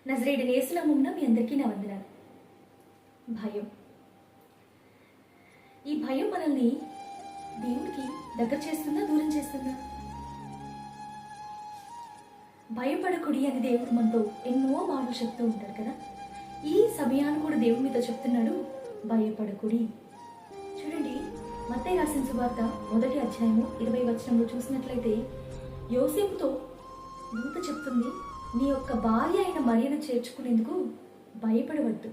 నజరేయుడైన యేసు నామమున మీ అందరికీ నా వందనాలు. భయం. ఈ భయం మనల్ని దేవునికి దగ్గర చేస్తుందా, దూరం చేస్తుందా? భయపడకుడి అని దేవుడు మనతో ఎన్నో మాటలు చెప్తూ ఉంటారు కదా. ఈ సమయాన్ని కూడా దేవుడు మీతో చెప్తున్నాడు, భయపడకుడి. చూడండి, మత్తయి రాసిన సువార్త 1వ అధ్యాయము 20వ వచనంలో చూసినట్లయితే యోసేపుతో దూత చెప్తుంది, నీ యొక్క భార్య అయిన మరియను చేర్చుకునేందుకు భయపడవద్దు.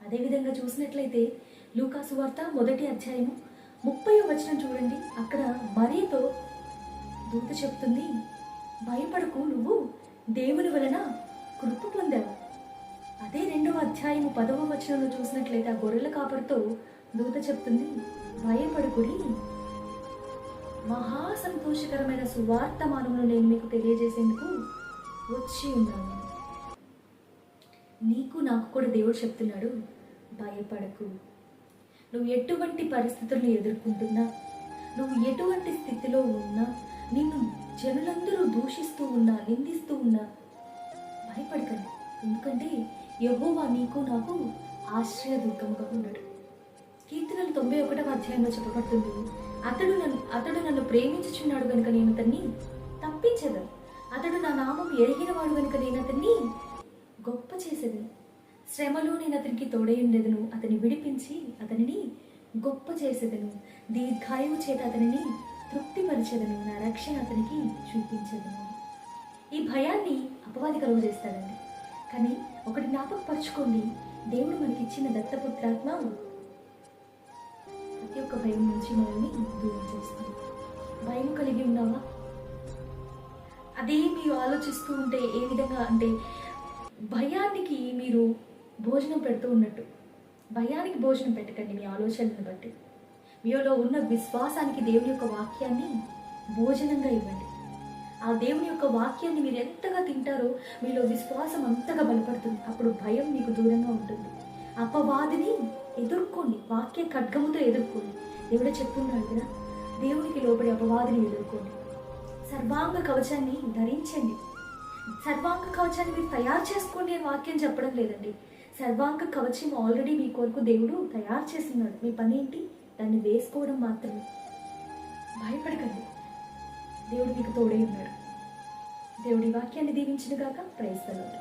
అదేవిధంగా చూసినట్లయితే లూకా సువార్త 1వ అధ్యాయము 30వ వచనం చూడండి, అక్కడ మరియతో దూత చెప్తుంది, భయపడకు, నువ్వు దేవుని వలన కృప పొందావు. అదే 2వ అధ్యాయము 10వ వచనంలో చూసినట్లయితే ఆ గొర్రెల కాపరితో దూత చెప్తుంది, భయపడకుడి, మహా సంతోషకరమైన సువార్తమానమును నేను మీకు తెలియజేసేందుకు వచ్చి ఉన్నాను. నీకు నాకు కూడా దేవుడు చెప్తున్నాడు, భయపడకు. నువ్వు ఎటువంటి పరిస్థితులను ఎదుర్కొంటున్నా, నువ్వు ఎటువంటి స్థితిలో ఉన్నా, నిన్ను జనులందరూ దూషిస్తూ ఉన్నా, నిందిస్తూ ఉన్నా, భయపడకండి. ఎందుకంటే యెహోవా నీకు నాకు ఆశ్రయదుర్గముగా ఉన్నాడు. కీర్తనలు 91వ అధ్యాయంలో చెప్పబడుతుంది, అతడు నన్ను ప్రేమించుచున్నాడు కనుక నేను అతన్ని తప్పించేదను. అతడు నా నామం ఎరిగిన వాడు కనుక నేను అతన్ని గొప్ప చేసేదను. శ్రమలో నేను అతనికి తోడై ఉండేదను, అతన్ని విడిపించి అతనిని గొప్ప చేసేదను. దీర్ఘాయువు చేత అతనిని తృప్తిపరిచేదను, నా రక్షణ అతనికి చూపించేదను. ఈ భయాన్ని అపవాది కలుగు చేస్తాడండి. కానీ ఒకటి జ్ఞాపకపరచుకోండి, దేవుడు మనకిచ్చిన దత్తపుత్రాత్మ ప్రతి ఒక్క భయం నుంచి మనల్ని దూరం చేస్తుంది. భయం కలిగి ఉన్నావా? అదే మీరు ఆలోచిస్తూ ఉంటే ఏ విధంగా అంటే భయానికి మీరు భోజనం పెడుతూ ఉన్నట్టు. భయానికి భోజనం పెట్టకండి. మీ ఆలోచనలను బట్టి మీలో ఉన్న విశ్వాసానికి దేవుని యొక్క వాక్యాన్ని భోజనంగా ఇవ్వండి. ఆ దేవుని యొక్క వాక్యాన్ని మీరు ఎంతగా తింటారో మీలో విశ్వాసం అంతగా బలపడుతుంది. అప్పుడు భయం మీకు దూరంగా ఉంటుంది. అపవాదిని ఎదుర్కోండి, వాక్య ఖడ్గముతో ఎదుర్కోండి. దేవుడే చెప్తున్నాడు కదా, దేవునికి లోబడి అపవాదిని ఎదుర్కోండి. సర్వాంగ కవచాన్ని ధరించండి. సర్వాంగ కవచాన్ని మీరు తయారు చేసుకోండి అని వాక్యం చెప్పడం లేదండి. సర్వాంగ కవచం ఆల్రెడీ మీ కొరకు దేవుడు తయారు చేస్తున్నాడు. మీ పని ఏంటి? దాన్ని వేసుకోవడం మాత్రమే. భయపడకండి, దేవుడు మీకు తోడై ఉన్నాడు. దేవుడి వాక్యాన్ని దీవించిన గాక. Praise the lord.